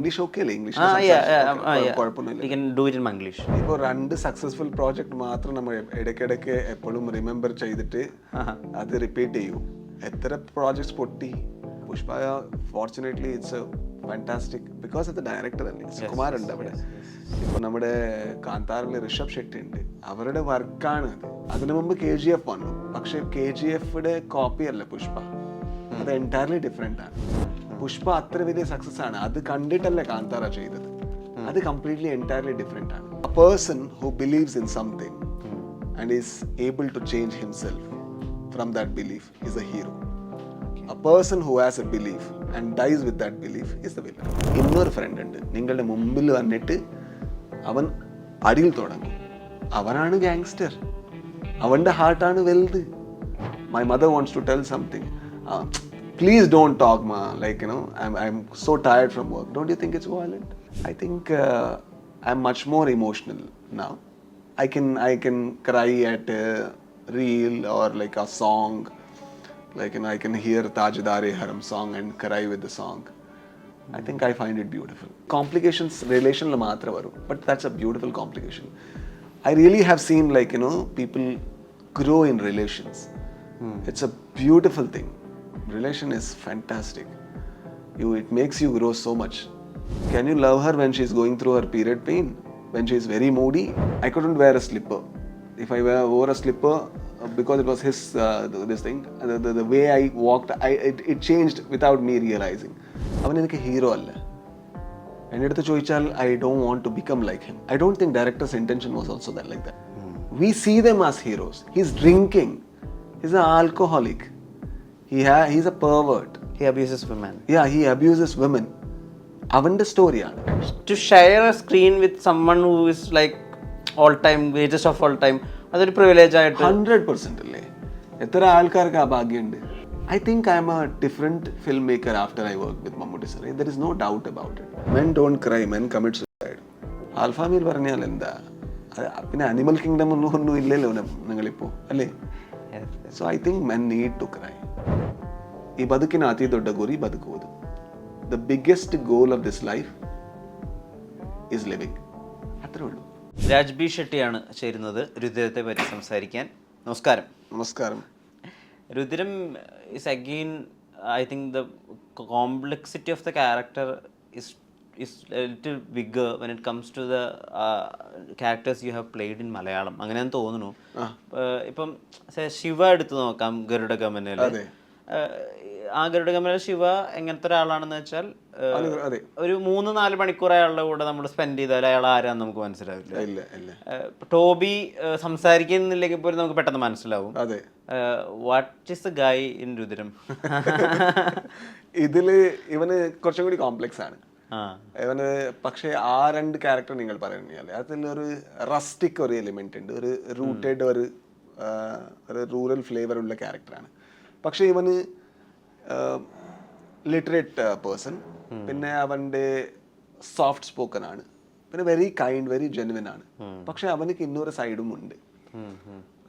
Manglish okay അല്ലേ? English We can do it in Manglish. ഇപ്പോൾ 2 successful project മാത്രം നമ്മൾ ഇടയ്ക്കിടയ്ക്ക് എപ്പോഴും റിമെമ്പർ ചെയ്തിട്ട് അത് റിപ്പീറ്റ് ചെയ്യൂ. എത്ര പ്രോജക്ട്സ് പൊട്ടി. Pushpa fortunately it's fantastic because of the director അല്ലേ, സുകുമാർ ഉണ്ട് അവിടെ. ഇപ്പോൾ നമ്മുടെ കാന്താറിൽ ഋഷഭ് ഷെട്ടി ഉണ്ട്, അവരുടെ വർക്കാണ് അത്. അതിനു മുമ്പ് KGF വന്നു, പക്ഷെ KGFയുടെ കോപ്പി അല്ല പുഷ്പ, അത് എൻറ്റയർലി ഡിഫറെൻ്റ് ആണ്. പുഷ്പ അത്ര വലിയ സക്സസ് ആണ്, അത് കണ്ടിട്ടല്ല കാന്താര ചെയ്തത്. അത് കംപ്ലീറ്റ്ലി എൻറ്റയർലി ഡിഫറെൻ്റ് ആണ്. A person who believes in something and is able to change himself from that belief is a hero. A person who has a belief and dies with that belief is the villain. ഇന്നൊരു front ഉണ്ട്, നിങ്ങളുടെ മുമ്പിൽ വന്നിട്ട് അവൻ അടിയിൽ തുടങ്ങും, അവനാണ് gangster, അവൻ്റെ ഹാർട്ടാണ് വലുത്. My mother wants to tell something, please don't talk ma, like you know, I'm so tired from work. Don't you think it's violent? I think I'm much more emotional now. I can cry at a reel or like a song, like you know, I can hear Tajdare Haram song and cry with the song. I think I find it beautiful. Complications relation la matra varu, but that's a beautiful complication. I really have seen, like you know, people grow in relations. It's a beautiful thing. Relation is fantastic. It makes you grow so much. Can you love her when she's going through her period pain, when she's very moody? I couldn't wear a slipper. If I wore a slipper, because it was his this thing, the way I walked, it changed without me realizing. അവൻ എനിക്ക് hero അല്ല. എൻ്റെ അടുത്ത് ചോദിച്ചാൽ I don't want to become like him. I don't think director's intention was also that like that. We see them as heroes. He's drinking. He's an alcoholic. He's a pervert. He abuses women. Yeah, he abuses women. അവൻ്റെ സ്റ്റോറിയാണ്. To share a screen with someone who is like all time, greatest of all time, അതൊരു privilege ആയിട്ട് 100% അല്ലേ. എത്ര ആൾക്കാർക്ക് ആ ഭാഗ്യമുണ്ട്. I think I'm a different filmmaker after I work with Mammootty sir. There is no doubt about it. Men don't cry, men commit suicide. Alpha meal പറഞ്ഞാൽ എന്താ, പിന്നെ animal kingdom ഒന്നും ഇല്ലല്ലോ നിങ്ങളിപ്പോൾ അല്ലേ. So I think men need to cry. ಈ ಬದುಕಿನ ಅತಿ ದೊಡ್ಡ ಗುರಿ ಬದುಕುವುದು. The biggest goal of this life is living. അത്രേ ഉള്ളൂ. രാജ് ബി ഷെട്ടിയാണ് ചേരുന്നത് രുദ്രത്തെ പറ്റി സംസാരിക്കാൻ. നമസ്കാരം. നമസ്കാരം. Rudram is again, I think the complexity of the character is a little bigger when it comes to the characters you have played in Malayalam. അങ്ങനെയാന്ന് തോന്നുന്നു. ഇപ്പം ശിവ എടുത്ത് നോക്കാം, ഗരുഡഗമനയില്. ആ ഗരുഡഗമന ശിവ എങ്ങനത്തെ ഒരാളാണെന്ന് വെച്ചാൽ ഒരു 3-4 മണിക്കൂർ അയാളുടെ കൂടെ നമ്മൾ സ്പെൻഡ് ചെയ്താൽ അയാൾ ആരാന്ന് നമുക്ക് മനസ്സിലാവില്ല. ടോബി സംസാരിക്കുന്നില്ലെങ്കിൽ പോലും നമുക്ക് പെട്ടെന്ന് മനസ്സിലാവും. What is the guy in Rudram? ഇതില് ഇവന് കുറച്ചും കൂടി കോംപ്ലക്സ് ആണ് ഇവന്. പക്ഷേ ആ 2 ക്യാരക്ടർ നിങ്ങൾ പറയുന്നത് അതിലൊരു റസ്റ്റിക് ഒരു എലിമെന്റ് ഉണ്ട്, ഒരു റൂട്ടഡ് ഒരു റൂറൽ ഫ്ലേവർ ഉള്ള ക്യാരക്ടറാണ്. പക്ഷെ ഇവന് ലിറ്ററേറ്റ് പേഴ്സൺ, പിന്നെ അവൻ്റെ സോഫ്റ്റ് സ്പോക്കൺ ആണ്, പിന്നെ വെരി കൈൻഡ്, വെരി ജെനുവിൻ ആണ്. പക്ഷെ അവനക്ക് ഇന്നൊരു സൈഡും ഉണ്ട്.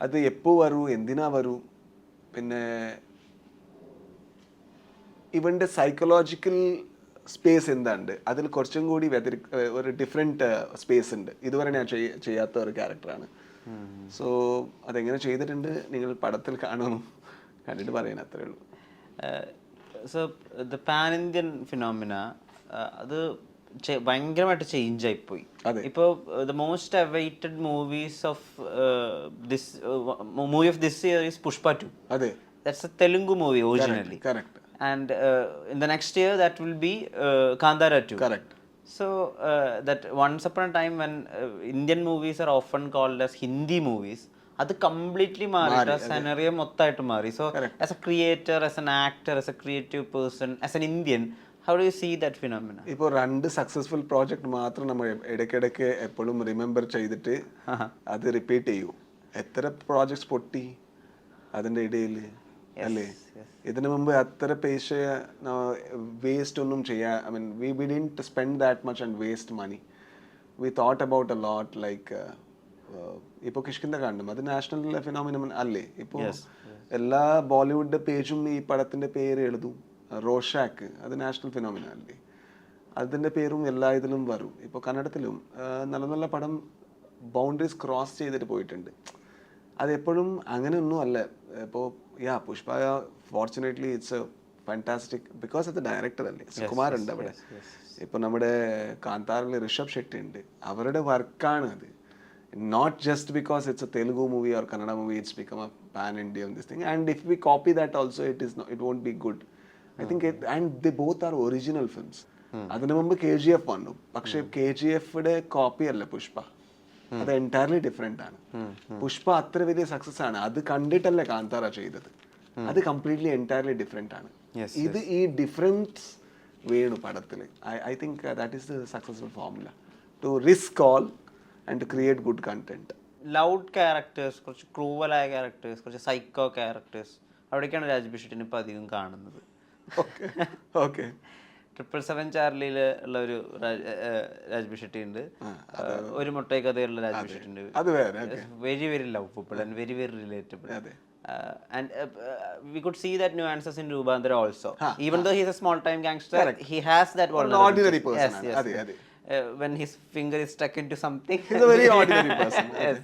അത് എപ്പോ വരൂ, എന്തിനാ വരൂ, പിന്നെ ഇവൻ്റെ സൈക്കോളജിക്കൽ സ്പേസ് എന്താണ്ട് അതിൽ കുറച്ചും കൂടി ഒരു ഡിഫറെൻറ്റ് സ്പേസ് ഉണ്ട്. ഇതുവരെ ഞാൻ ചെയ്യാത്ത ഒരു ക്യാരക്ടറാണ്. സോ അതെങ്ങനെ ചെയ്തിട്ടുണ്ട് നിങ്ങൾ പടത്തിൽ കാണണം, കണ്ടിട്ട് പറയാൻ അത്രേ ഉള്ളൂ. So the pan Indian phenomena അത് ഭയങ്കരമായിട്ട് ചേഞ്ച് ആയിപ്പോയി. ഇപ്പോൾ the most awaited movies of this movie of this year is Pushpa 2. അതെ, that's A Telugu movie originally. Correct. And in the next year that will be Kandara 2. Correct. So that once upon a time when Indian movies are often called as Hindi movies, അത് completely മാറി, scenario മൊത്തമായിട്ട് മാറി. So as a creator, as an actor, as a creative person, as an Indian, how do you see that phenomena? ഇപ്പോൾ 2 successful project മാത്രം നമ്മൾ ഇടയ്ക്കിടയ്ക്ക് എപ്പോഴും remember ചെയ്തിട്ട് അത് റിപ്പീറ്റ് ചെയ്യൂ. എത്ര പ്രോജക്ട്സ് പൊട്ടി അതിൻ്റെ ഇടയിൽ അല്ലേ. ഇതിനു മുമ്പ് അത്ര പൈസ വേസ്റ്റ് ഒന്നും ചെയ്യാൻ, I mean we didn't spend that much and waste money. We thought about a lot. Like ഇപ്പോൾ കിഷ്കിന്ദ കാണണം, അത് നാഷണൽ ഫിനോമിനൻ അല്ലേ. ഇപ്പോൾ എല്ലാ ബോളിവുഡ് പേജും ഈ പടത്തിൻ്റെ പേര് എഴുതും. റോഷാക്ക്, അത് നാഷണൽ ഫിനോമിനൻ അല്ലേ. അതിൻ്റെ പേരും എല്ലാ ഇതിലും വരും. ഇപ്പോൾ കന്നഡത്തിലും നല്ല നല്ല പടം ബൗണ്ടറീസ് ക്രോസ് ചെയ്തിട്ട് പോയിട്ടുണ്ട്. അതെപ്പോഴും അങ്ങനെയൊന്നും അല്ല. ഇപ്പോൾ Pushpa fortunately it's A fantastic because അത് ഡയറക്ടർ അല്ലേ, സുകുമാർ ഉണ്ട് അവിടെ. ഇപ്പോൾ നമ്മുടെ കാന്താറിൽ ഋഷഭ് ഷെട്ടി ഉണ്ട്, അവരുടെ വർക്കാണ് അത്. Not just because it's a Telugu movie or Kannada movie, it's become a pan-Indian this thing. And if we copy that also, it won't be good. I think and they both are original films. അതിനു മുമ്പ് KGF വന്നു, പക്ഷെ KGFയുടെ copy അല്ല പുഷ്പ, അത് entirely different ആണ്. പുഷ്പ അത്ര വലിയ success ആണ്, അത് കണ്ടിട്ടല്ല കാന്താര ചെയ്തത്, അത് കംപ്ലീറ്റ്ലി എൻറ്റയർലി ഡിഫറെന്റ് ആണ്. ഇത് ഈ ഡിഫറൻസ് വേണു പടത്തിൽ. I think that is the successful formula to risk all and to create good content. Loud characters, കുറച്ച് ക്രൂവലായ ക്യാരക്ടേഴ്സ്, കുറച്ച് സൈക്കോ ക്യാരക്ടേഴ്സ്, അവിടേക്കാണ് രാജ്ബി ഷെട്ടിനെ ഇപ്പോൾ അധികം കാണുന്നത്. ഓക്കെ 777 ചാർലിയിൽ ഉള്ള ഒരു രാജ്ബി ഷെട്ടി ഉണ്ട്, ഒരു മുട്ടൈ കഥയുള്ള രാജ്ബി ഷെട്ടി ഉണ്ട്. Very very lovable and very very relatable. And we could see that nuances in Rubandra also. Even though he's a small time gangster, he has that vulnerability. Ordinary person. Yes. When his finger is stuck into something, he's a very ordinary person. Yes.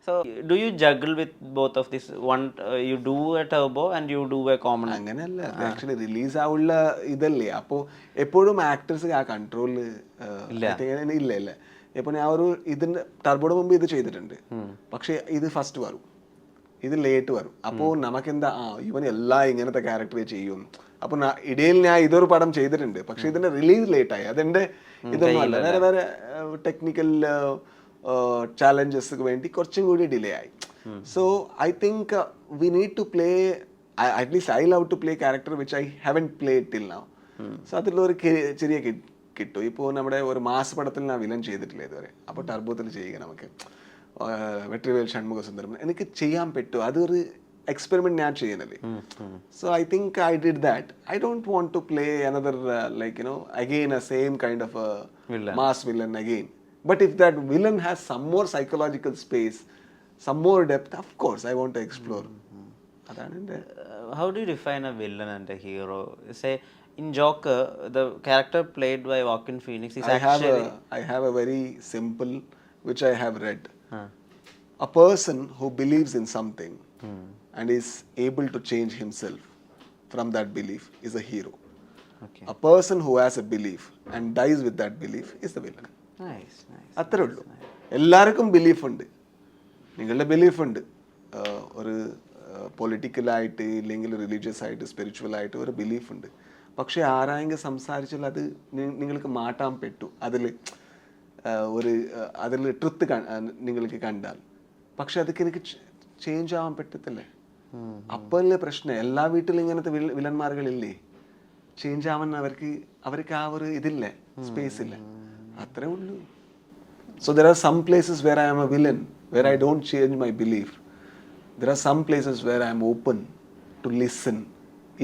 So do you juggle with both of this? One you do a turbo and you do a common. അങ്ങനെയല്ല, actually release ആവുള്ള ഇതല്ലേ. അപ്പോൾ എപ്പോഴും actors ആ control ഇല്ല. ഇപ്പോൾ ഞാൻ ഒരു ഇതിന്റെ ടർബോയുടെ മുമ്പ് ഇത് ചെയ്തിട്ടുണ്ട്, പക്ഷെ ഇത് ഫസ്റ്റ് വരും, ഇത് ലേറ്റ് വരും. അപ്പോൾ നമുക്കെന്താ ഇവൻ എല്ലാം ഇങ്ങനത്തെ ക്യാരക്ടർ ചെയ്യും. അപ്പൊ ഇടയിൽ ഞാൻ ഇതൊരു പടം ചെയ്തിട്ടുണ്ട്, പക്ഷെ ഇതിന്റെ റിലീസ് ലേറ്റ് ആയി. അതെന്റെ ഇതൊന്നും അല്ല, വേറെ വേറെ ടെക്നിക്കൽ ചാലഞ്ചസ് വേണ്ടി കുറച്ചും കൂടി ഡിലേ ആയി. So I think we need to play, at least I love to play character which I haven't play till now. So അതിലൊരു ചെറിയ കിട്ടും. ഇപ്പോൾ നമ്മുടെ ഒരു മാസ് പടത്തിൽ ഞാൻ വിലൻ ചെയ്തിട്ടില്ല ഇതുവരെ, അപ്പോൾ ടർബോത്തിൽ ചെയ്യുക നമുക്ക് വെട്രിവേൽ ഷൺമുഖ സുന്ദരം എനിക്ക് ചെയ്യാൻ പറ്റും. അതൊരു എക്സ്പെരിമെന്റ് ഞാൻ ചെയ്യുന്നത്. So I think I did that. I don't want to play another again a same kind of a mass villain again. But if that villain has some more psychological space, some more depth, of course I want to explore. How do you define a villain and a hero? Say in Joker, the character played by Joaquin Phoenix is I have a very simple, which I have read. A person who believes in something and is able to change himself from that belief is a hero. Okay. A person who has a belief and dies with that belief is the villain. Nice. അത്രേ ഉള്ളൂ. എല്ലാവർക്കും belief ഉണ്ട്, നിങ്ങളുടെ belief ഉണ്ട്. ഒരു പൊളിറ്റിക്കലായിട്ട് ഇല്ലെങ്കിൽ religious ആയിട്ട് spiritual ആയിട്ട് ഒരു ബിലീഫ് ഉണ്ട്. പക്ഷെ ആരായെങ്കിൽ സംസാരിച്ചാൽ അത് നിങ്ങൾക്ക് മാറ്റാൻ പറ്റും. അതിൽ ട്രുത്ത് നിങ്ങൾക്ക് കണ്ടാൽ, പക്ഷെ അതൊക്കെ എനിക്ക് ചേഞ്ച് ആവാൻ പറ്റത്തില്ലേ. അപ്പല്ലേ പ്രശ്നം. എല്ലാ വീട്ടിലും ഇങ്ങനത്തെ വില്ലന്മാർകളില്ലേ, ചേഞ്ച് ആവാൻ അവർക്ക് ആ ഒരു ഇതില്ലേ, സ്പേസ് ഇല്ല, അത്രേ ഉള്ളൂ. So there are some places where I am a villain, where I don't change my belief. There are some places where I am open to listen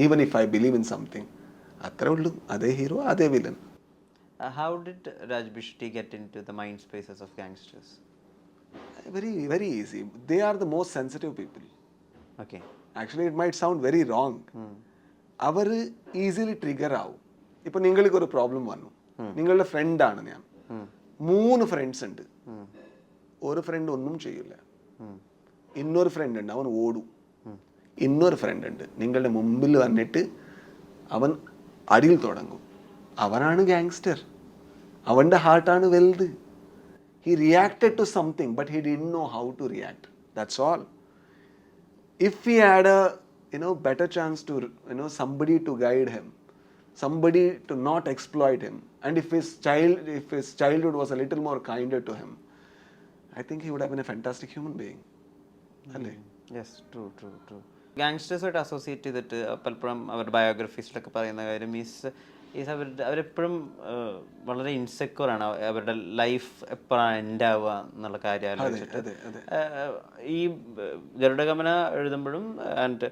even if I believe in something. അത്രേ ഉള്ളൂ. അതേ hero, അതേ villain. How did Rajbi Shetty get into the mind spaces of gangsters? Very, very easy. They are the most sensitive people. Okay. Actually, it might sound very wrong. Our easily trigger ആവും. ഇപ്പൊ നിങ്ങൾക്ക് ഒരു problem വന്നു, നിങ്ങളുടെ ഫ്രണ്ടാണ് ഞാൻ, 3 friends ഉണ്ട്, ഒരു ഫ്രണ്ട് ഒന്നും ചെയ്യില്ല, ഇന്നൊരു ഫ്രണ്ട് ഉണ്ട് അവൻ ഓടും, ഇന്നൊരു ഫ്രണ്ട് ഉണ്ട് നിങ്ങളുടെ മുമ്പിൽ വന്നിട്ട് അവൻ അടിയിൽ തുടങ്ങും. അവനാണ് ഗാങ്സ്റ്റർ, അവൻ്റെ ഹാർട്ടാണ് വലുത്. He reacted to something, but he didn't know how to react. That's all. If he had a better chance to somebody to guide him, somebody to not exploit him, and if his childhood was a little more kinder to him, I think he would have been a fantastic human being. Yes, true. ഗാങ്സ്റ്റേഴ്സായിട്ട് associate ചെയ്തിട്ട് പലപ്പോഴും അവരുടെ ബയോഗ്രഫീസിലൊക്കെ പറയുന്ന കാര്യം അവരെപ്പോഴും വളരെ insecure ആണ്. അവരുടെ ലൈഫ് എപ്പോഴാണ് എൻഡ് ആവുക എന്നുള്ള കാര്യം ആലോചിച്ചിട്ട് ഈ ഗരുഡഗമന എഴുതുമ്പോഴും ആൻഡ്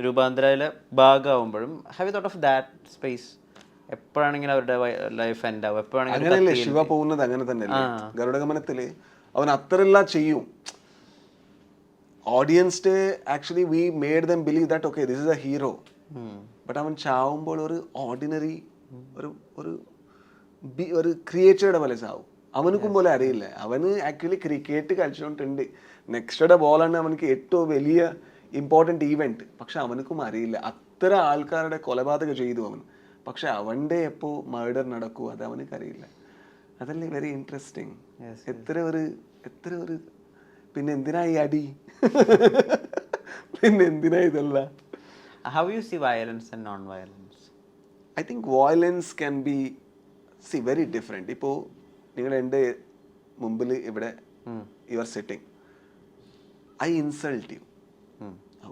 രൂപാന്തരയിലെ ഭാഗമാകുമ്പോഴും have you thought of that space? എപ്പോഴാണെങ്കിലും അവരുടെ ലൈഫ് എൻഡ് ആവും, എപ്പോഴാണെങ്കിലും ശിവ പോകുന്നത് അങ്ങനെ തന്നെ. ഗരുഡഗമനത്തില് അവൻ അത്രയെല്ലാം ചെയ്യും. Audience actually we made dum believe that okay this is A hero. But അവൻ ചാവുമ്പോൾ ഒരു ഓർഡിനറി ഒരു ക്രിയേച്ചറുടെ പോലെ ചാവും. അവനക്കും പോലെ അറിയില്ല. അവന് ആക്ച്വലി ക്രിക്കറ്റ് കളിച്ചുകൊണ്ടുണ്ട്, നെക്സ്റ്റ് ബോളാണ് അവനക്ക് ഏറ്റവും വലിയ ഇമ്പോർട്ടൻ്റ് ഈവെന്റ്. പക്ഷെ അവനക്കും അറിയില്ല. അത്ര ആൾക്കാരുടെ കൊലപാതകം ചെയ്തു അവൻ, പക്ഷെ അവൻ്റെ എപ്പോൾ മർഡർ നടക്കൂ അത് അവനക്ക് അറിയില്ല. അതല്ലേ വെരി ഇൻട്രസ്റ്റിംഗ്. എത്ര ഒരു പിന്നെ എന്തിനാ ഈ അടി? പിന്നെ എന്തിനാ ഇതല്ല? How you see violence and non-violence? I think violence can be very different. ഇപ്പോൾ നിങ്ങൾ എൻ്റെ മുമ്പിൽ ഇവിടെ you are sitting, I insult you,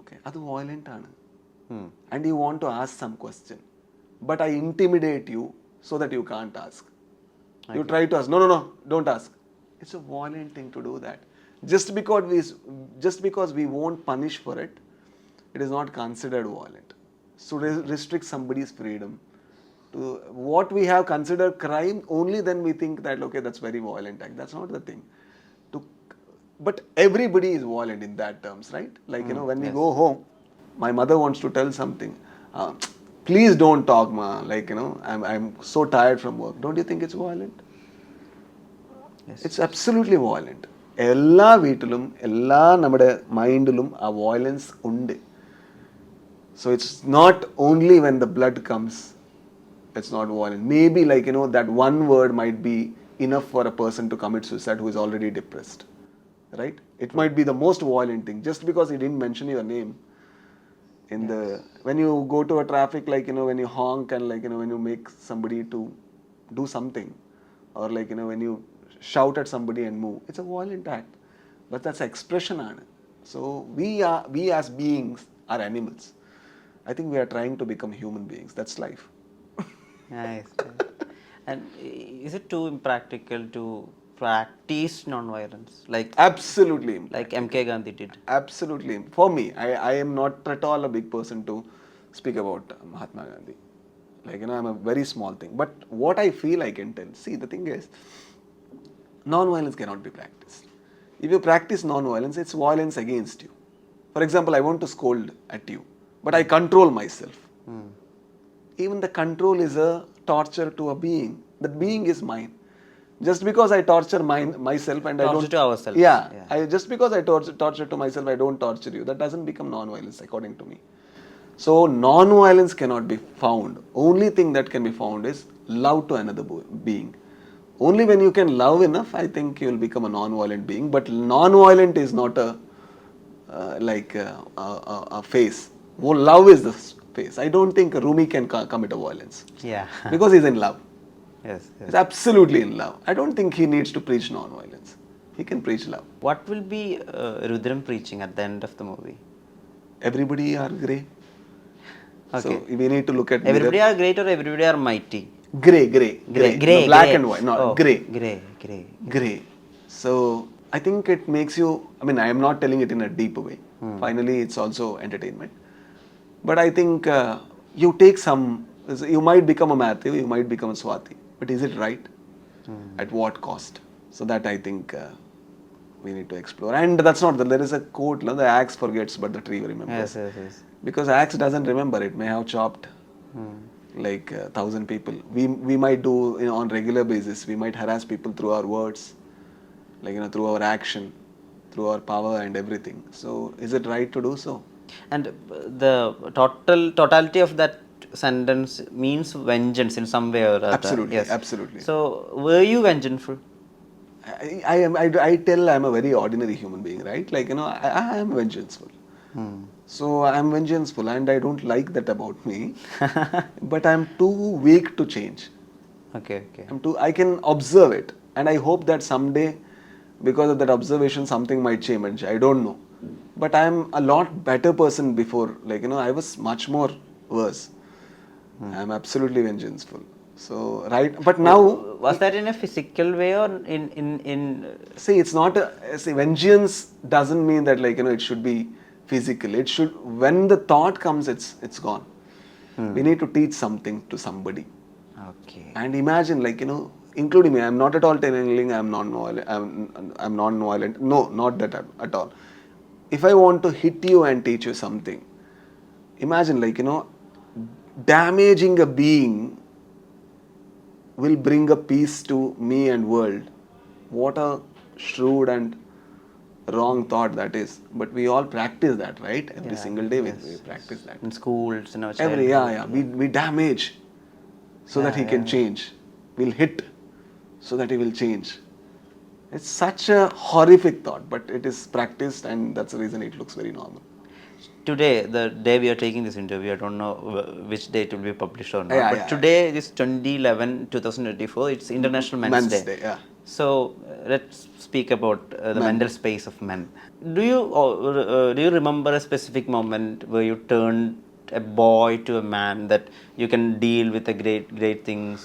okay, അത് വയലൻ്റ് ആണ്. And you want to ask some question, but I intimidate you so that you can't ask. You try to ask, no, don't ask. It's a violent thing to do that. Just because we won't punish for it, it is not considered violent. So restrict somebody's freedom to what we have considered crime, only then we think that okay, that's very violent act. That's not the thing. But everybody is violent in that terms, right? Like when we go home, my mother wants to tell something. Please don't talk, ma. Like I'm so tired from work. Don't you think it's violent? Yes. It's absolutely violent. എല്ലാ വീട്ടിലും എല്ലാ നമ്മുടെ മൈൻഡിലും ആ violence ഉണ്ട്. So it's not only when the blood comes, it's not violent. Maybe like that one word might be enough for a person to commit suicide who is already depressed, right? It might be the most violent thing just because he didn't mention your name. When you go to a traffic, like when you honk and like when you make somebody to do something, or like when you shout at somebody and move, it's a violent act, but that's expression aanu. So we as beings are animals. I think we are trying to become human beings. That's life. Nice. And is it too impractical to practice non-violence Absolutely. like MK Gandhi did? Absolutely. For me, I am not at all a big person to speak about Mahatma Gandhi. Like I'm a very small thing. But what I feel I can tell. See, the thing is, non-violence cannot be practiced. If you practice non-violence, it's violence against you. For example, I want to scold at you, but I control myself. Even the control is a torture to a being. That being is mine. Just because I torture myself and I don't to ourselves. Yeah. Just because I torture to myself, I don't torture you. That doesn't become non-violence according to me. So non-violence cannot be found. Only thing that can be found is love to another being. Only when you can love enough, I think you will become a non-violent being. But non-violent is not a phase. Well, love is the phase. I don't think Rumi can commit a violence. Yeah. Because he's in love. Yes. He's absolutely in love. I don't think he needs to preach non-violence. He can preach love. What will be Rudram preaching at the end of the movie? Everybody are grey. Okay. So we need to look at Everybody are great or everybody are mighty? Grey. No, black gray. and white. No, Oh, grey. Grey. So I think it makes you, I am not telling it in a deep way. Finally, it's also entertainment. But I think you take you might become a Matthew, you might become a Swati. But is it right? At what cost? So that I think we need to explore. And that's not, there is a quote, the axe forgets but the tree remembers. Yes. Because axe doesn't remember, it may have chopped like 1,000 people. We might do on regular basis, we might harass people through our words, like through our action, through our power and everything. So is it right to do so? And the totality of that sentence means vengeance in some way or other. Absolutely, Yes. absolutely. So were you vengeful? I tell I'm a very ordinary human being, right? Like I am vengeful. So I'm vengeful and I don't like that about me. But I'm too weak to change. Okay. I can observe it and I hope that someday, because of that observation, something might change. I don't know. But I'm a lot better person before. Like I was much more worse. I'm absolutely vengeful. So right, but now Was that in a physical way or in see, it's not vengeance doesn't mean that like it should be physical. It should, when the thought comes, it's gone. We need to teach something to somebody. Okay. And imagine, like including me, I'm not at all telling I'm non-violent. I'm non-violent. No, not that at all. If I want to hit you and teach you something, imagine like damaging a being will bring a peace to me and world. What a shrewd and wrong thought that is. But we all practice that, right? Every Yeah, single day yes, we practice that. in schools, in our Every childhood. we damage so that he can change. We'll hit so that he will change. It's such a horrific thought, but it is practiced, and that's the reason it looks very normal. Today, the day we are taking this interview, I don't know which day it will be published or not, Yeah, but yeah, today is 2024, it's International Men's Day. Yeah. So let's speak about the Men. mental space of men. Do you remember a specific moment where you turned a boy to a man, that you can deal with the great things,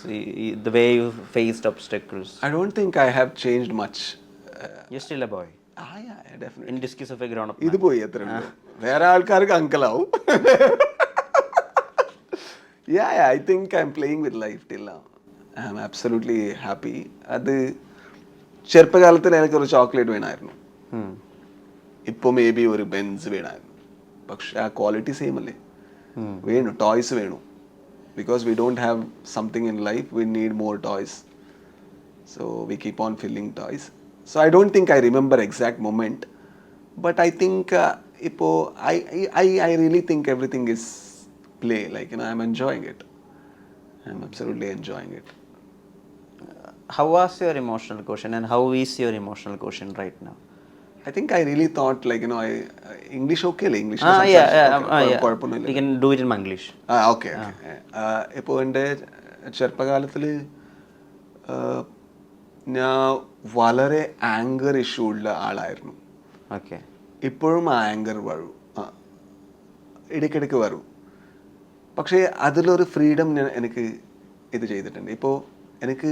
the way you faced obstacles? I don't think I have changed much. You're still a boy Yeah, definitely. in disguise of a grown-up ഇത് man. പോയി എത്ര ഉള്ളൂ വേറെ ആൾക്കാർക്ക് അങ്കിളാവും yeah, I think I'm playing with life till now. I'm absolutely happy. അത് ചെറുപ്പകാലത്തിൽ എനിക്കൊരു chocolate വേണമായിരുന്നു, ഇപ്പോൾ മേ ബി ഒരു ബെൻസ് വേണമായിരുന്നു. പക്ഷെ ആ ക്വാളിറ്റി സെയിം അല്ലേ? Venu toys Venu. Because we don't have something in life, we need more toys. So we keep on filling toys. So I don't think I remember exact moment, but I think I really think everything is play. Like, I'm enjoying it. I'm absolutely enjoying it. How was your emotional quotient, and how is your emotional quotient right now? I think I really thought, like, English okay, English. Yeah. You can do it in Manglish. Okay. ഇപ്പോൾ എൻ്റെ ചെറുപ്പകാലത്തിൽ ഞാൻ വളരെ anchor issue ഉള്ള ആളായിരുന്നു. Okay. ഇപ്പോഴും ആ anchor വരും, ഇടയ്ക്കിടയ്ക്ക് വരും. പക്ഷേ അതിലൊരു ഫ്രീഡം എനിക്ക് ഇത് ചെയ്തിട്ടുണ്ട്. ഇപ്പോൾ എനിക്ക്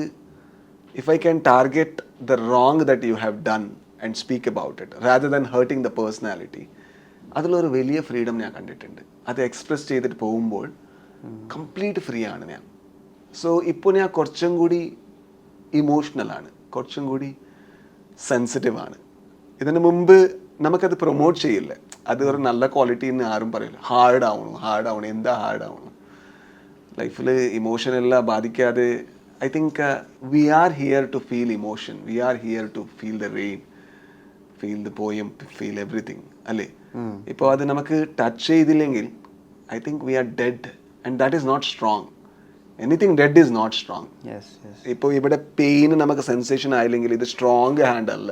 if I can target the wrong that you have done and speak about it rather than hurting the personality, അതിലൊരു വലിയ ഫ്രീഡം ഞാൻ കണ്ടിട്ടുണ്ട്. അത് എക്സ്പ്രസ് ചെയ്തിട്ട് പോകുമ്പോൾ കംപ്ലീറ്റ് ഫ്രീ ആണ് ഞാൻ. സോ ഇപ്പോൾ ഞാൻ കുറച്ചും കൂടി ഇമോഷണലാണ്, കുറച്ചും കൂടി സെൻസിറ്റീവ് ആണ്. ഇതിന് മുമ്പ് നമുക്കത് പ്രൊമോട്ട് ചെയ്യില്ല, അത് ഒരു നല്ല ക്വാളിറ്റി എന്ന് ആരും പറയില്ല. ഹാർഡ് ആവണം, എന്താ ഹാർഡ് ആവണം? ലൈഫിൽ ഇമോഷൻ എല്ലാം ബാധിക്കാതെ I think we are here to feel emotion, we are here to feel the rain, feel the poem, feel everything അല്ലേ? ഇപ്പോൾ അത് നമുക്ക് ടച്ച് ചെയ്തില്ലെങ്കിൽ I think we are dead, and that is not strong. Anything dead is not strong. ഇപ്പോൾ ഇവിടെ pain നമുക്ക് sensation ആയില്ലെങ്കിൽ ഇത് strong hand അല്ല,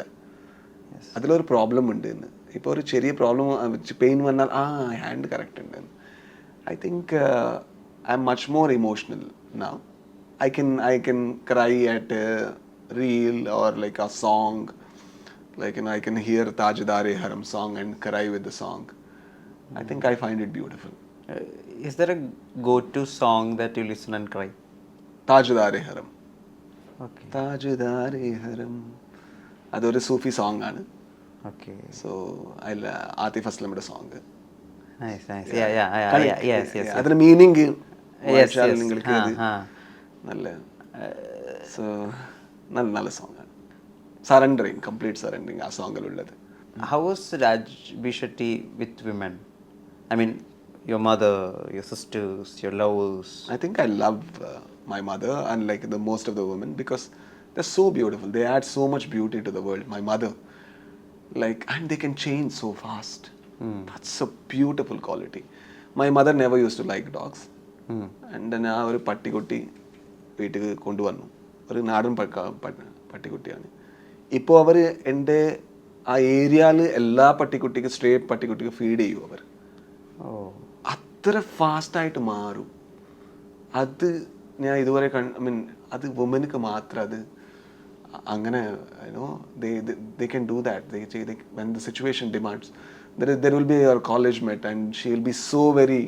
അതിലൊരു പ്രോബ്ലം ഉണ്ട് എന്ന്. ഇപ്പോൾ ഒരു ചെറിയ പ്രോബ്ലം പെയിൻ വന്നാൽ ഹാൻഡ് കറക്റ്റ് ഉണ്ട്. I think I M much more emotional now. I can cry at a reel or like a song, like I can hear Tajdare Haram song and cry with the song. I think I find it beautiful. Is there a go-to song that you listen and cry? Tajdare Haram. Okay. Tajdare Haram. അതൊരു Sufi song ആണ്. Okay. So Atif അസ്ലമിന്റെ song. Nice. Yeah. Yes. അതിന്റെ meaning Yes. നിങ്ങൾക്ക് നല്ല നല്ല സോങ്ങാണ്. Surrendering, complete surrendering ആ സോങ്ങിലുള്ളത്. How was Raj B. Shetty with women? I mean, your mother, your sisters, your lovers. I think I love my mother and like the most of the women because they're so beautiful. They add so much beauty to the world. My mother, like, and they can change so fast. That's a beautiful quality. My mother never used to like dogs. And then ആ ഒരു പട്ടിക്കുട്ടി വീട്ടിൽ കൊണ്ടുവന്നു, ഒരു നാടൻ പട്ടിക്കുട്ടിയാണ്. ഇപ്പോൾ അവർ എൻ്റെ ആ ഏരിയയിൽ എല്ലാ പട്ടിക്കുട്ടിക്കും സ്ട്രേ പട്ടിക്കുട്ടിക്ക് ഫീഡ് ചെയ്യും അവർ. അത്ര ഫാസ്റ്റായിട്ട് മാറും. അത് ഞാൻ ഇതുവരെ അത് വുമൻക്ക് മാത്രം അത് അങ്ങനെ they can do that. They when the situation demands, there will be your college mate and she will be so very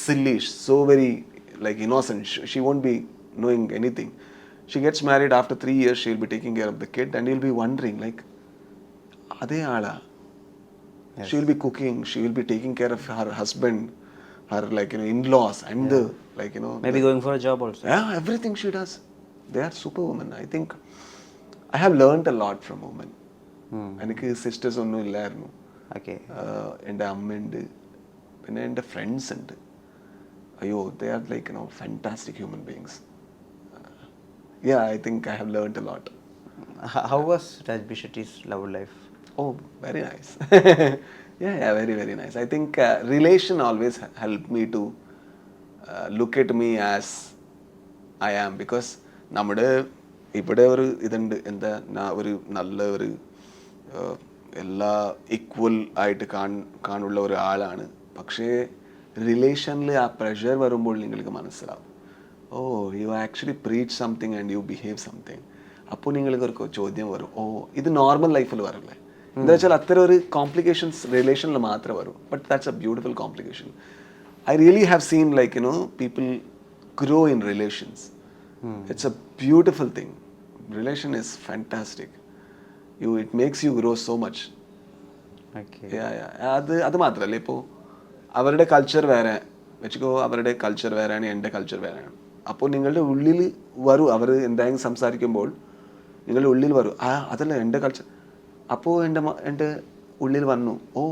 silly, so very like innocent. She won't be knowing anything. She gets married after 3 years, she will be taking care of the kid and you'll be wondering like ade aala. She will be cooking, she will be taking care of her husband, her like in-laws and the like maybe going for a job also. Yeah, everything she does. They are superwomen. I think I have learned a lot from women. എനിക്ക് sisters ഒന്നും ഇല്ലായിരുന്നു. എൻ്റെ അമ്മയുണ്ട്, പിന്നെ എൻ്റെ friends ഉണ്ട്. അയ്യോ, they are like fantastic human beings. yeah, I think I have learned a lot. How was Rajbi Shetty's love life? Oh, very nice. Yeah, very, very nice. I think relation always helped me to look at me as I am, because നമ്മുടെ ഇവിടെ ഒരു ഇതുണ്ട്, എന്താ ഒരു നല്ല ഒരു എല്ലാ equal ആയിട്ട് കാണുള്ള ഒരാളാണ്. പക്ഷേ റിലേഷനിൽ ആ പ്രഷർ വരുമ്പോൾ നിങ്ങൾക്ക് മനസ്സിലാവും, oh you actually preach something and you behave something. അപ്പോൾ നിങ്ങൾക്ക് ഒരു ചോദ്യം വരും, ഓ ഇത് നോർമൽ ലൈഫിൽ വരില്ലേ. എന്താ വെച്ചാൽ അത്തരം ഒരു കോംപ്ലിക്കേഷൻസ് റിലേഷനിൽ മാത്രമേ വരും. But that's A beautiful complication. I really have seen, like, people grow in relations. It's a beautiful thing. Relation is fantastic. It makes you grow so much. Okay. Yeah. അത് മാത്രമല്ല, ഇപ്പോൾ അവരുടെ കൾച്ചർ വേറെ വെച്ചിക്കോ, അവരുടെ culture വേറെയാണ്, എൻ്റെ culture വേറെയാണ്. അപ്പോൾ നിങ്ങളുടെ ഉള്ളിൽ വരും, അവർ എന്തായാലും സംസാരിക്കുമ്പോൾ നിങ്ങളുടെ ഉള്ളിൽ വരും, അതല്ല എൻ്റെ കൾച്ചർ. അപ്പോൾ എൻ്റെ ഉള്ളിൽ വന്നു, ഓ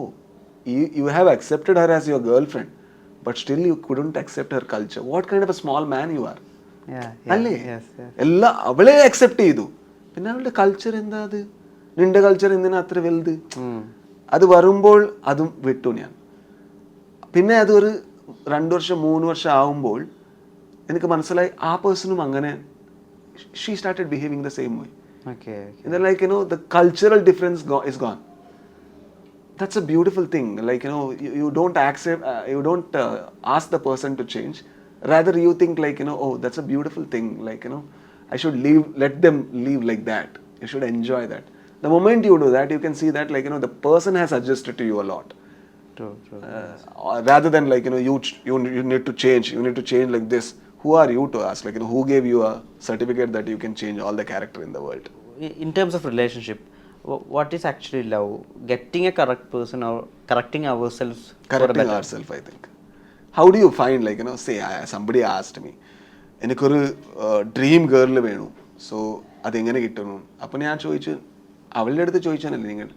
you have accepted her as your girlfriend, but still you couldn't accept her culture. What kind of a small man you are. അല്ലേ? എല്ലാം അവളെ അക്സെപ്റ്റ് ചെയ്തു, പിന്നെ അവളുടെ കൾച്ചർ എന്താ, അത് നിന്റെ കൾച്ചർ എന്തിനാ അത്ര വലുത്. അത് വരുമ്പോൾ അതും വിട്ടു ഞാൻ. പിന്നെ അതൊരു 2 വർഷം 3 വർഷം ആവുമ്പോൾ എനിക്ക് മനസ്സിലായി, ആ പേഴ്സണും അങ്ങനെ she started behaving the same way. Like the cultural difference is gone. That's a beautiful thing. Like, you don't accept, you don't ask the person to change. Rather, you think like, oh, that's a beautiful thing. Like, I should let them live like that. You should enjoy that. The moment you do that, you can see that, like, the person has adjusted to you a lot. True. Rather than, like, you need to change. You need to change like this. Who are you to ask? Like, who gave you a certificate that you can change all the character in the world? In terms of relationship, what is actually love? Getting a correct person or correcting ourselves? Correcting ourselves, I think. How do you find, like, say somebody asked me, എനിക്കൊരു dream ഗേളിൽ Venu, so അതെങ്ങനെ കിട്ടണം. അപ്പം ഞാൻ ചോദിച്ചു, അവളുടെ അടുത്ത് ചോദിച്ചാനല്ലേ നിങ്ങൾ,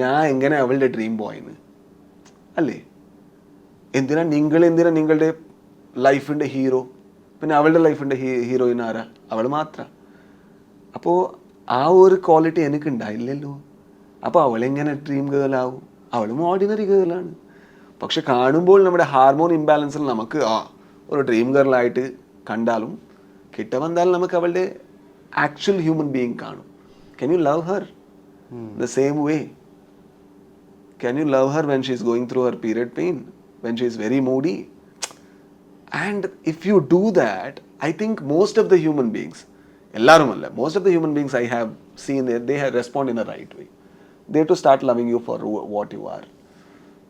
ഞാൻ എങ്ങനെ അവളുടെ ഡ്രീം ബോയിന്ന് അല്ലേ. എന്തിനാ നിങ്ങളുടെ ലൈഫിൻ്റെ ഹീറോ, പിന്നെ അവളുടെ ലൈഫിൻ്റെ ഹീറോയിൻ ആരാ, അവൾ മാത്രം. അപ്പോൾ ആ ഒരു ക്വാളിറ്റി എനിക്ക് ഉണ്ടായില്ലല്ലോ. അപ്പോൾ അവളെങ്ങനെ ഡ്രീം ഗേൾ ആവും? അവളും ഓർഡിനറി ഗേളാണ്. പക്ഷെ കാണുമ്പോൾ നമ്മുടെ ഹാർമോൺ ഇംബാലൻസിൽ നമുക്ക് ഒരു ഡ്രീം ഗേളായിട്ട് കണ്ടാലും കിട്ട വന്നാലും നമുക്ക് അവളുടെ ആക്ച്വൽ ഹ്യൂമൻ ബീയിങ് കാണും. Can you love her the same way? Can you love her when she is going through her period pain, when she is very moody? And if you do that, I think most of the human beings, ellarumalla, most of the human beings I have seen, they have respond in a right way. They to start loving you for what you are.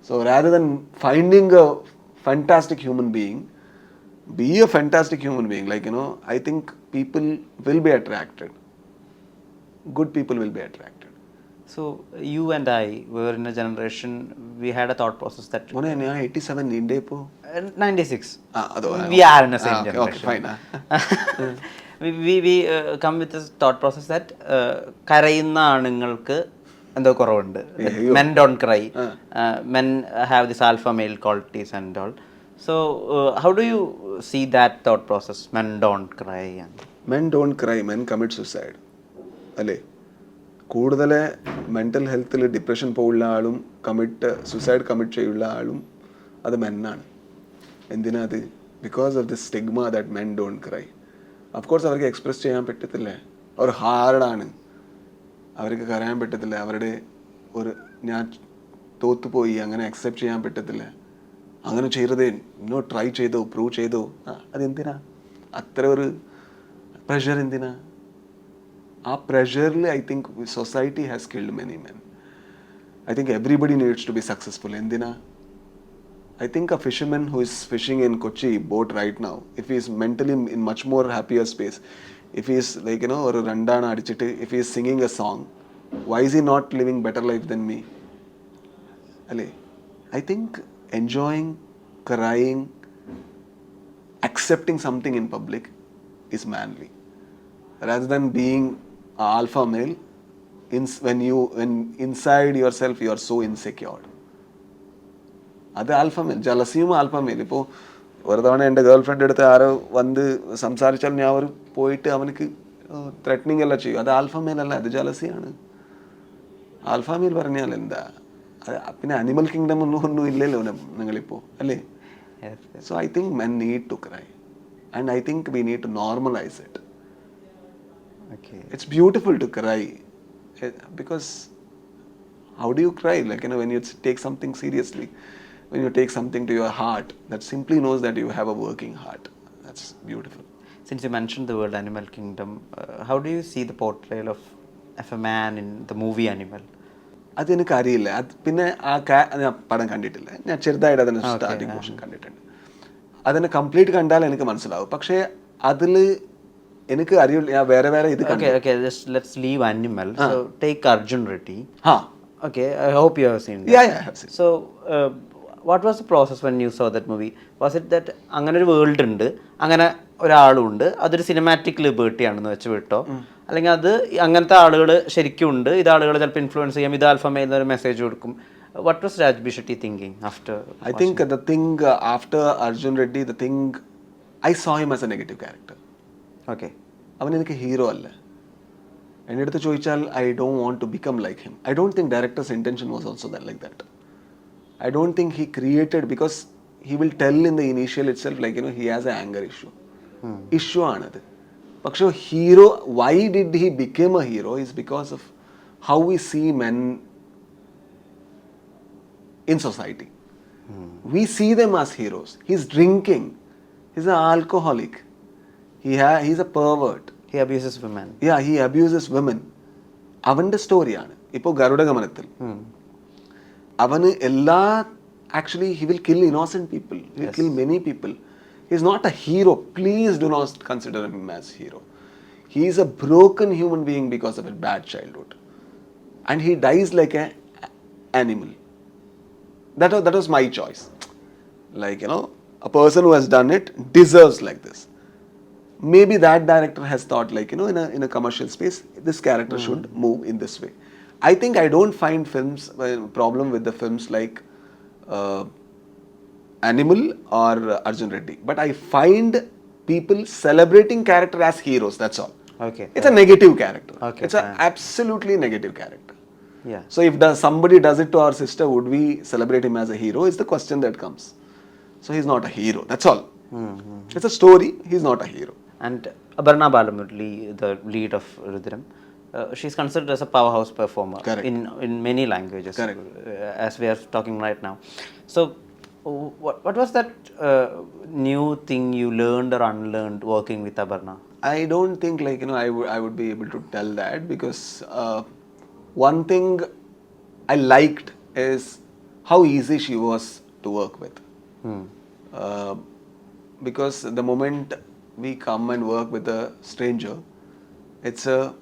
So rather than finding a fantastic human being, be a fantastic human being. Like, I think people will be attracted. Good people will be attracted. So you and I were in a generation, we had a thought process that മോനെ ഞാൻ 87 നിന്റെ ഇപ്പോ 96. അതോ We are in the same generation. Okay, fine. we come with this thought process that കരയുന്ന ആണുങ്ങൾക്ക് എന്തോ കുറവുണ്ട്. Men don't cry. Men have this alpha male qualities and all. So how do you see that thought process? Men don't cry. Men don't cry. Men commit suicide. അല്ലേ? കൂടുതൽ mental ഹെൽത്തിൽ depression പോലുള്ള ആളും suicide commit ചെയ്യുന്ന ആളും അത് മെന്നാണ്. എന്തിനാ അത്? Because of the stigma that men don't cry. Of course അവർക്ക് എക്സ്പ്രസ് ചെയ്യാൻ പറ്റത്തില്ലേ, അവർ ഹാർഡാണ്, അവർക്ക് കരയാൻ പറ്റത്തില്ല, അവരുടെ ഒരു ഞാൻ തോത്തുപോയി അങ്ങനെ അക്സെപ്റ്റ് ചെയ്യാൻ പറ്റത്തില്ല, അങ്ങനെ ചെയ്തതേ ട്രൈ ചെയ്തോ പ്രൂവ് ചെയ്തോ, അതെന്തിനാ അത്ര ഒരു പ്രഷർ എന്തിനാ? ആ പ്രഷറിൽ I think society has killed many men. I think everybody needs to be successful. എന്തിനാ? I think a fisherman who is fishing in Kochi boat right now, if he is mentally in much more happier space, if he is like, or randana adichittu, if he is singing a song, why is he not living better life than me? Alle, I think enjoying, crying, accepting something in public is manly, rather than being alpha male. When inside yourself you are so insecure. അത് ആൽഫമേൽ, ജലസിയും ആൽഫമേൽ. ഇപ്പോൾ ഒരു തവണ എൻ്റെ girl friend അടുത്ത് ആരോ വന്ന് സംസാരിച്ചാൽ ഞാൻ പോയിട്ട് അവനക്ക് ത്രെറ്റനിങ് എല്ലാം ചെയ്യും. അത് ആൽഫ മെയിൽ അല്ല, അത് ജലസിയാണ്. ആൽഫ മെയിൽ പറഞ്ഞാൽ എന്താ? പിന്നെ അനിമൽ കിങ്ഡം ഒന്നും ഇല്ലല്ലോ നിങ്ങളിപ്പോൾ, അല്ലേ? Yes, yes. So I think men need to cry, and I think we need to normalize it. Okay. It's beautiful to cry, because how do you cry? Like, when you take something seriously, when you take something to your heart, that simply knows that you have a working heart. That's beautiful. Since you mentioned the word Animal Kingdom, how do you see the portrayal of a man in the movie Animal? അതെനിക്ക് അറിയില്ല. അത് പിന്നെ ഞാൻ പടം കണ്ടിട്ടില്ല. ഞാൻ ചെറുതായിട്ട് അതിന് സ്റ്റാർട്ടിങ് പോർഷൻ കണ്ടിട്ടുണ്ട്. അതിനെ കംപ്ലീറ്റ് കണ്ടാൽ എനിക്ക് മനസ്സിലാവും. പക്ഷേ അതിൽ എനിക്ക് അറിയില്ല. ഞാൻ വേറെ ഇത് കണ്ടു. Okay, just let's leave Animal. So take Arjun Reddy. Okay, I hope you have seen that. Yeah, I have seen. So, what was the process when you saw that movie? Was it that അങ്ങനെ ഒരു world ഉണ്ട്, അങ്ങനെ ഒരാളുണ്ട്, അതൊരു cinematic liberty ആണെന്ന് വെച്ച് വിട്ടോ, അല്ലെങ്കിൽ അത് അങ്ങനത്തെ ആളുകൾ ശരിക്കും ഉണ്ട്, ഇത് ആളുകൾ ചിലപ്പോൾ ഇൻഫ്ലുവൻസ് ചെയ്യാം, ഇത് ആൽഫമയിൽ നിന്ന് ഒരു മെസ്സേജ് കൊടുക്കും? What was Rajbhi Shetty thinking after? I think the thing after Arjun Reddy, the thing I saw him as a negative character. Okay. അവൻ എനിക്ക് ഹീറോ അല്ല. എൻ്റെ അടുത്ത് ചോദിച്ചാൽ I don't want to become like him. I don't think director's intention was also like that. I don't think he created, because he will tell in the initial itself, like, he has an anger issue. Issue aanadu. Pakshe hero, why did he become a hero is because of how we see men in society. We see them as heroes. He's drinking. He's an alcoholic. He's a pervert. He abuses women. Yeah, he abuses women. അവൻ്റെ സ്റ്റോറിയാണ്. ഇപ്പോൾ ഗരുഡഗമനത്തിൽ അവന് actually he will kill innocent people. He will kill many people. He is not a hero. Please do not consider him as hero. He is a broken human being because of a bad childhood, and he dies like an animal. That was my choice. Like, a person who has done it deserves like this. Maybe that director has thought, like, in a commercial space, this character should move in this way. I think I don't find problem with the films like Animal or Arjun Reddy, but I find people celebrating character as heroes. That's all. Okay. It's a negative character. Okay, It's an absolutely negative character. Yeah. So if somebody does it to our sister, would we celebrate him as a hero? Is the question that comes. So he's not a hero. That's all. It's a story. He's not a hero. And Aparna Balamurali, the lead of Rudram, she's considered as a powerhouse performer. Correct. in many languages. Correct. As we are talking right now. So, what was that new thing you learned or unlearned working with Aparna? I don't think, like, I would be able to tell that, because one thing I liked is how easy she was to work with. Because the moment we come and work with a stranger, it's a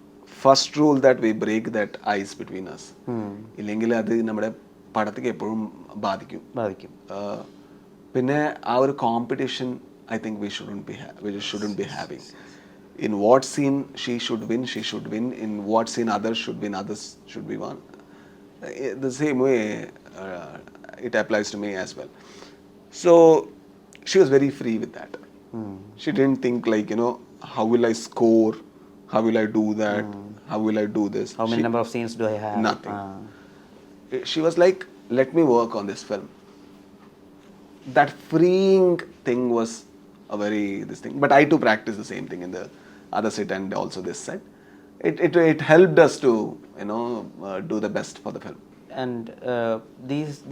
first rule that we break that ice between us. ഇല്ലെങ്കിൽ അത് നമ്മുടെ പടത്തേക്ക് എപ്പോഴും ബാധിക്കും. പിന്നെ ആ ഒരു competition I think we shouldn't be having. In what scene she should win. In what scene others should win, others should be won. The same way it applies to me as well. So she was very free with that. She didn't think, like, how will I score? How will I do that? How will I do this? How many number of scenes do I have? Nothing. She was like, let me work on this film. That freeing thing was this thing. But I too practice the same thing in the other set and also this set. It helped us to, do the best for the film. And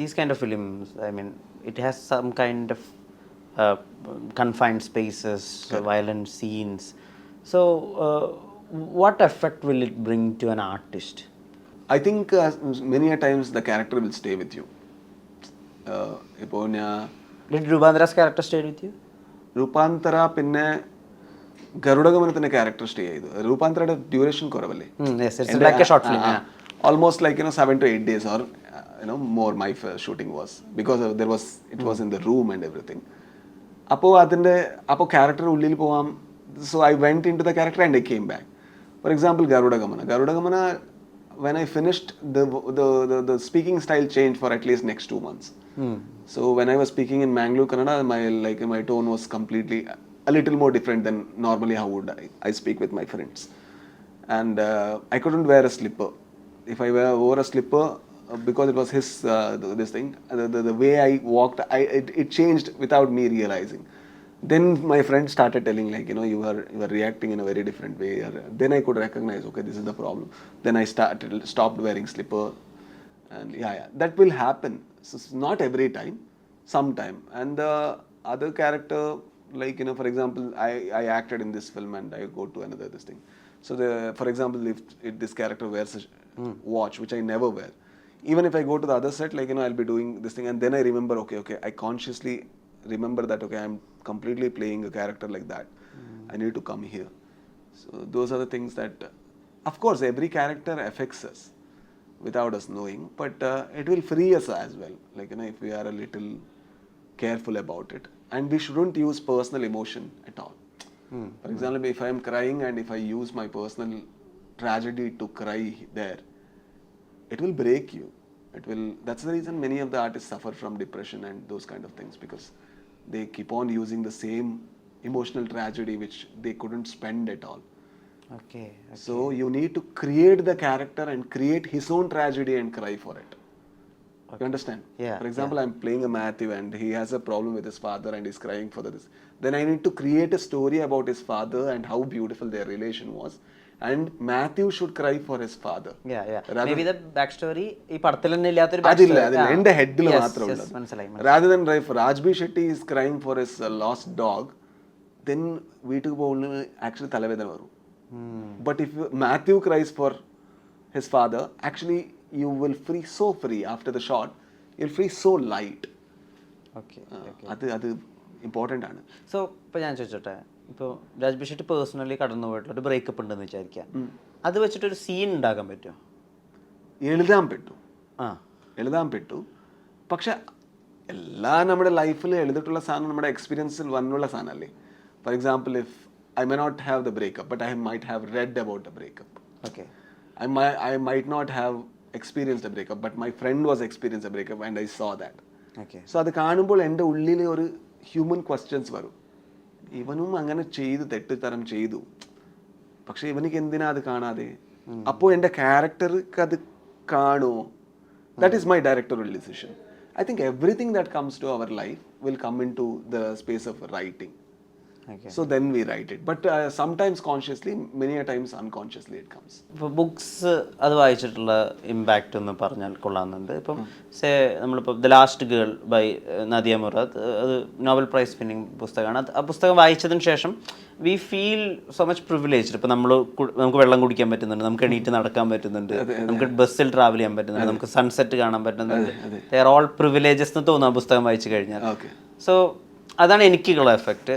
these kind of films, I mean, it has some kind of confined spaces, violent scenes. So, what effect will it bring to an artist? I think many a times the character will stay with you. Did Rupantara's character stay with you? Rupantara പിന്നെ ഗരുഡഗമനത്തിന്റെ character stay ചെയ്തു. രൂപാന്തരയുടെ duration കുറവല്ലേ? Yes, it's like a short film. Almost like 7 to 8 days or more. My shooting was because it was in the room and everything. അപ്പോൾ character ഉള്ളിൽ പോവാം. So I went into the character and I came back. For example, Garudagamana, when I finished, the speaking style changed for at least next 2 months. So when I was speaking in Mangalore, Kannada, my tone was completely a little more different than normally how would I speak with my friends. and I couldn't wear a slipper. If I wore a slipper, because it was his this thing, the way I walked, it changed without me realizing. Then my friend started telling, like, you are reacting in a very different way. Then I could recognize, okay, this is the problem. Then I stopped wearing slipper, and yeah, that will happen. So it's not every time, sometime. And the other character, like, for example, I acted in this film and I go to another this thing. So for example, if this character wears a watch, which I never wear, even if I go to the other set, like, I'll be doing this thing, and then I remember, okay, I consciously remember that, okay, I'm completely playing a character like that. I need to come here. So those are the things that, of course, every character affects us without us knowing, but it will free us as well, like, if we are a little careful about it. And we shouldn't use personal emotion at all. For example, if I am crying and if I use my personal tragedy to cry there, it will break you. That's the reason many of the artists suffer from depression and those kind of things, because they keep on using the same emotional tragedy which they couldn't spend at all. Okay. So you need to create the character and create his own tragedy and cry for it. You understand? Yeah, For example, I'm playing a Matthew and he has a problem with his father and he's crying for this. Then I need to create a story about his father and how beautiful their relation was. And Matthew should cry for his father. Maybe the backstory ഈ പടത്തിൽ തന്നെ ഇല്ലാത്തൊരു അതില്ല എന്റെ ഹെഡിൽ മാത്രമേ ഉള്ളൂ. മനസ്സിലായി. Rather than if Rajbir Shetty is crying for his lost dog, then വീട്ടിൽ പോകുന്ന actually തലവേദന വരും. But if Matthew cries for his father, actually you will feel so free after the shot. You'll feel so light. Okay. അത് important ആണ്. So ഇപ്പോൾ ഞാൻ ചോദിച്ചോട്ടെ, ഇപ്പോൾ രാജ്ബീർ ഷെട്ടി പേഴ്സണലി കടന്നു പോയിട്ടുള്ള ഒരു ബ്രേക്കപ്പ് ഉണ്ടെന്ന് വിചാരിക്കാം, അത് വെച്ചിട്ടൊരു സീൻ ഉണ്ടാക്കാൻ പറ്റുമോ? എഴുതാൻ പറ്റൂ. പക്ഷെ എല്ലാം നമ്മുടെ ലൈഫിൽ എഴുതിയിട്ടുള്ള സാധനം നമ്മുടെ എക്സ്പീരിയൻസിൽ വന്നുള്ള സാധനമല്ലേ. For example, if I may not have the breakup, but I might have read about the breakup. Okay. I might not have experienced a breakup, but my friend was experienced a breakup and I saw that. Okay. So അത് കാണുമ്പോൾ എൻ്റെ ഉള്ളിൽ ഒരു human questions വരും. ഇവനും അങ്ങനെ തെറ്റുതരം ചെയ്തു, പക്ഷെ ഇവനിക്ക് എന്തിനാ അത് കാണാതെ? അപ്പോൾ എൻ്റെ ക്യാരക്ടർക്ക് അത് കാണുമോ? That is my directorial decision. I think everything that comes to our life will come into the space of writing. Okay. So then we write it. But sometimes consciously, many a times unconsciously it comes. ഇപ്പോൾ books അത് വായിച്ചിട്ടുള്ള impact എന്ന് പറഞ്ഞാൽ കൊള്ളാമെന്നുണ്ട്. ഇപ്പം നമ്മളിപ്പോൾ the last girl by Nadia Murad, അത് Nobel prize winning പുസ്തകമാണ്. ആ പുസ്തകം വായിച്ചതിന് ശേഷം we feel so much privileged. ഇപ്പം നമുക്ക് വെള്ളം കുടിക്കാൻ പറ്റുന്നുണ്ട്, നമുക്ക് എണീറ്റ് നടക്കാൻ പറ്റുന്നുണ്ട്, നമുക്ക് ബസ്സിൽ ട്രാവൽ ചെയ്യാൻ പറ്റുന്നുണ്ട്, നമുക്ക് സൺസെറ്റ് കാണാൻ പറ്റുന്നുണ്ട്. ദേ ആർ ഓൾ പ്രിവിലേജസ് എന്ന് തോന്നുന്നു ആ പുസ്തകം വായിച്ചു കഴിഞ്ഞാൽ. സോ അതാണ് എനിക്കുള്ള എഫക്റ്റ്.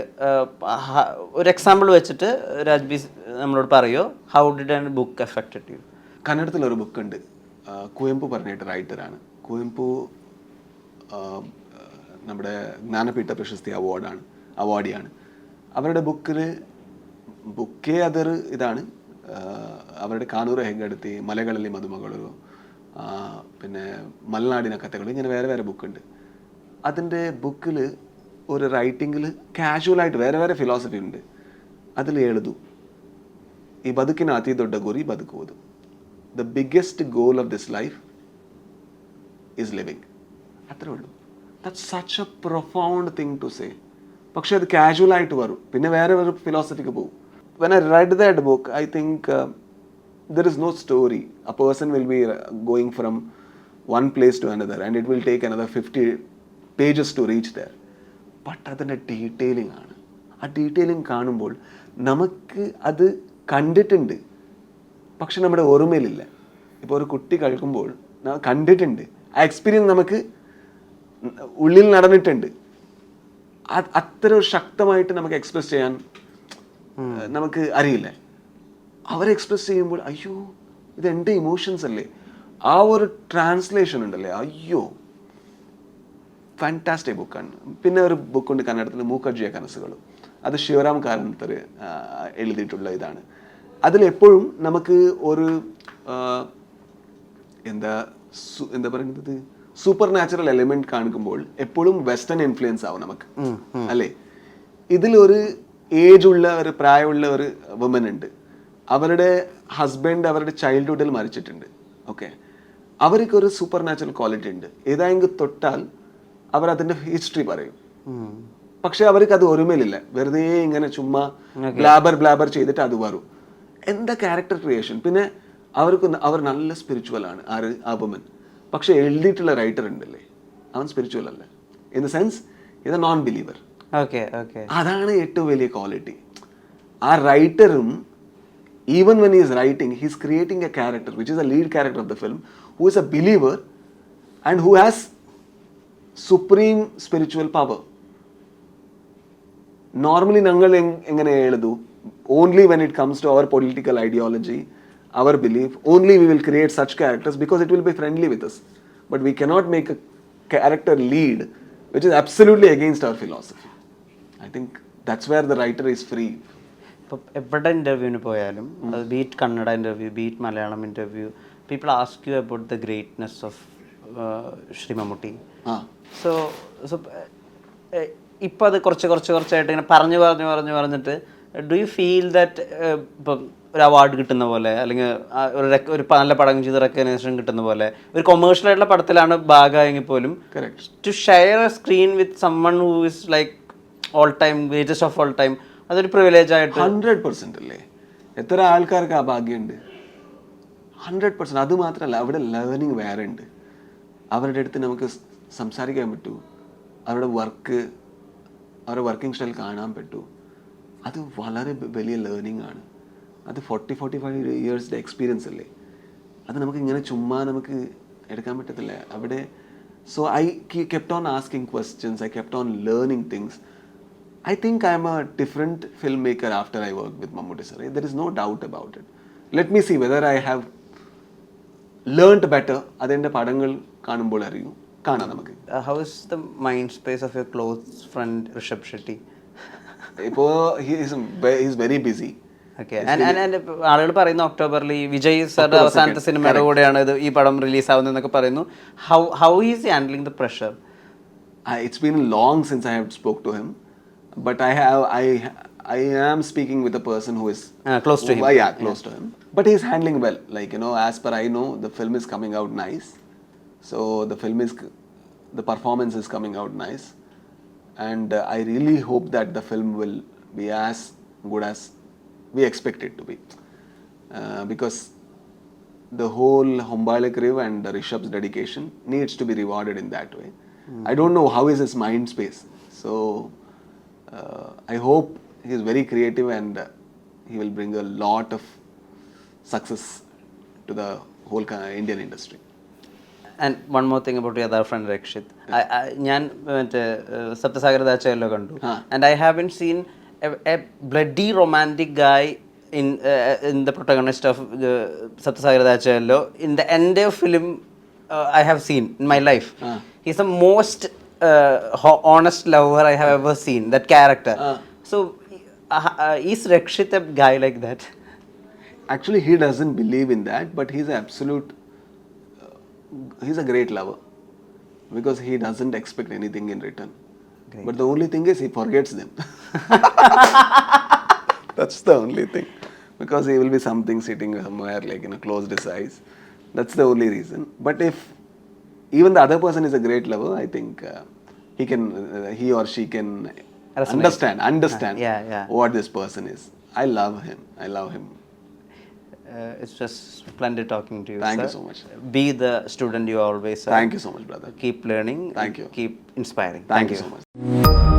ഒരു എക്സാമ്പിൾ വെച്ചിട്ട് രാജ്ബീർ നമ്മളോട് പറയോ, how did an book affected you? കന്നഡത്തിലൊരു ബുക്കുണ്ട്, കുവെമ്പു പറഞ്ഞിട്ട് റൈറ്ററാണ്. കുവെമ്പു നമ്മുടെ ജ്ഞാനപീഠ പ്രശസ്തി അവാർഡിയാണ്. അവരുടെ ബുക്കേ അതൊരു ഇതാണ്. അവരുടെ കാനൂറ് ಹೆಗ್ಗಡತಿ, മലകളിലെ മധുമകളൊരു, പിന്നെ മലനാടിന കഥകൾ, ഇങ്ങനെ വേറെ ബുക്കുണ്ട്. അതിൻ്റെ ബുക്കിൽ ഒരു റൈറ്റിങ്ങിൽ ക്യാഷ്വലായിട്ട് വേറെ ഫിലോസഫി ഉണ്ട്. അതിൽ എഴുതു, ಈ ಬದುಕಿನ ಅತಿ ದೊಡ್ಡ ಗುರಿ ಬದುಕುವುದು. The biggest goal of this life is living. അത്രേ ഉള്ളൂ. That's such a profound thing to say. പക്ഷെ അത് കാഷ്വൽ ആയിട്ട് വരും, പിന്നെ വേറെ ഒരു ഫിലോസഫിക്ക് പോകും. When I read that book, I think there is no story. A person will be going from one place to another and it will take another 50 pages to reach there. But അതിൻ്റെ detailing ആണ്. ആ detailing കാണുമ്പോൾ നമുക്ക് അത് കണ്ടിട്ടുണ്ട്, പക്ഷെ നമ്മുടെ ഓർമ്മയിലില്ല. ഇപ്പോൾ ഒരു കുട്ടി കളിക്കുമ്പോൾ കണ്ടിട്ടുണ്ട്, ആ എക്സ്പീരിയൻസ് നമുക്ക് ഉള്ളിൽ നടന്നിട്ടുണ്ട്. അത്ര ശക്തമായിട്ട് നമുക്ക് എക്സ്പ്രസ് ചെയ്യാൻ നമുക്ക് അറിയില്ല. അവരെ എക്സ്പ്രസ് ചെയ്യുമ്പോൾ അയ്യോ ഇത് എൻ്റെ ഇമോഷൻസ് അല്ലേ, ആ ഒരു ട്രാൻസ്ലേഷൻ ഉണ്ടല്ലേ, അയ്യോ ഫാൻറ്റാസ്റ്റിക് ബുക്കാണ്. പിന്നെ ഒരു ബുക്കുണ്ട് കന്നഡത്തിൽ, മൂക്കജ്ജിയ കനസുകൾ. അത് ശിവറാം കാരന്തർ എഴുതിയിട്ടുള്ള ഇതാണ്. അതിലെപ്പോഴും നമുക്ക് ഒരു എന്താ പറയുന്നത്, സൂപ്പർ നാച്ചുറൽ എലിമെന്റ് കാണിക്കുമ്പോൾ എപ്പോഴും വെസ്റ്റേൺ ഇൻഫ്ലുവൻസ് ആവും നമുക്ക്, അല്ലേ? ഇതിലൊരു ഏജുള്ള ഒരു പ്രായമുള്ള ഒരു വുമൻ ഉണ്ട്. അവരുടെ ഹസ്ബൻഡ് അവരുടെ ചൈൽഡ്ഹുഡിൽ മരിച്ചിട്ടുണ്ട്. ഓക്കെ, അവർക്കൊരു സൂപ്പർ നാച്ചുറൽ ക്വാളിറ്റി ഉണ്ട്. ഏതായെങ്കിലും തൊട്ടാൽ അവർ അതിൻ്റെ ഹിസ്റ്ററി പറയും. പക്ഷെ അവർക്ക് അത് ഓർമ്മയിലില്ല. വെറുതെ ഇങ്ങനെ ചുമ്മാ ബ്ലാബർ ചെയ്തിട്ട് അത് വരും. എന്താ ക്യാരക്ടർ ക്രിയേഷൻ. പിന്നെ അവർ നല്ല സ്പിരിച്വൽ ആണ്. ആര്? അബുമൻ. പക്ഷെ എഴുതിയിട്ടുള്ള റൈറ്റർ ഉണ്ടല്ലേ, അവൻ സ്പിരിച്വൽ അല്ല. ഇൻ ദ സെൻസ് ഇത് നോൺ ബിലീവർ. അതാണ് ഏറ്റവും വലിയ ക്വാളിറ്റി. ആ റൈറ്ററും even when he is writing, he is creating a character which is a lead character of the film, who is a believer and who has supreme spiritual power. Normally nangal engane eludu, only when it comes to our political ideology, our belief, only we will create such characters because it will be friendly with us. But we cannot make a character lead which is absolutely against our philosophy. I think that's where the writer is free. ഇപ്പോൾ എവിടെ ഇൻ്റർവ്യൂവിന് പോയാലും, അത് beat Kannada interview, beat Malayalam interview, people ask you about the greatness of Shri Mammootty. So ഇപ്പോൾ അത് കുറച്ചായിട്ട് ഇങ്ങനെ പറഞ്ഞിട്ട് ഡു യു ഫീൽ ദാറ്റ് ഇപ്പം ഒരു അവാർഡ് കിട്ടുന്ന പോലെ, അല്ലെങ്കിൽ ഒരു നല്ല പടം ചെയ്ത് റെക്കഗ്നേഷൻ കിട്ടുന്ന പോലെ, ഒരു കൊമേഴ്ഷ്യൽ ആയിട്ടുള്ള പടത്തിലാണ് ഭാഗമായെങ്കിൽ പോലും to share a screen with someone who is like all time greatest of all time, അതൊരു പ്രിവിലേജ് ആയിട്ട് 100% അല്ലേ. എത്ര ആൾക്കാർക്ക് ആ ഭാഗ്യമുണ്ട്. 100%. അത് മാത്രമല്ല, അവിടെ ലേണിംഗ് വേറെ ഉണ്ട്. അവരുടെ അടുത്ത് നമുക്ക് സംസാരിക്കാൻ പറ്റൂ, അവരുടെ വർക്കിംഗ് സ്റ്റൈൽ കാണാൻ പറ്റൂ. അത് വളരെ വലിയ ലേണിംഗ് ആണ്. അത് 40-45 ഇയേഴ്സിൻ്റെ എക്സ്പീരിയൻസ് അല്ലേ. അത് നമുക്ക് ഇങ്ങനെ ചുമ്മാ നമുക്ക് എടുക്കാൻ പറ്റത്തില്ല അവിടെ. So I kept on asking questions, I kept on learning things. I think I am a different filmmaker after I work with Mammootty sir. There is no doubt about it. Let me see whether I have learnt better. അതെൻ്റെ പടങ്ങൾ കാണുമ്പോൾ അറിയും. കാണാം നമുക്ക്. How is the mind space of your close friend Rishabh Shetty? ഇപ്പോൾ he is very busy. Okay. And ആളുകൾ പറയുന്നു ഒക്ടോബറിൽ വിജയ് സാറിന്റെ അവസാനത്തെ സിനിമയുടെ കൂടെയാണ് ഇത് ഈ പടം റിലീസ് ആവുന്നതെന്നൊക്കെ പറയുന്നു. How is he handling the pressure? It's been long since I have spoke to him. But I am speaking with a person who is close to him. Close to him. But he is handling well. Like, as per I know, the film is coming out nice. So the performance is coming out nice. And I really hope that the film will be as good as we expect it to be. Because the whole Hombale crew and Rishabh's dedication needs to be rewarded in that way. I don't know how is his mind space. So I hope he is very creative and he will bring a lot of success to the whole Indian industry. And one more thing about your other friend Rakshit. ഞാൻ മറ്റേ സപ്തസാഗരദാച്ചയല്ലോ കണ്ടു. And I haven't seen a bloody romantic guy in the protagonist of സപ്തസാഗരദാച്ചയല്ലോ in the entire film I have seen in my life. He's the most honest lover I have ever seen, that character. So is Rakshit a guy like that? Actually, he doesn't believe in that, but he's a great lover because he doesn't expect anything in return. Great. But the only thing is he forgets them. That's the only thing, because he will be something sitting somewhere like closed his eyes. That's the only reason. But if even the other person is a great lover, I think he or she can understand what this person is. I love him. It's just splendid talking to you. Thank sir. you so much. Be the student you always are. Thank you so much, brother. Keep learning. Thank you. Keep inspiring. Thank you so much.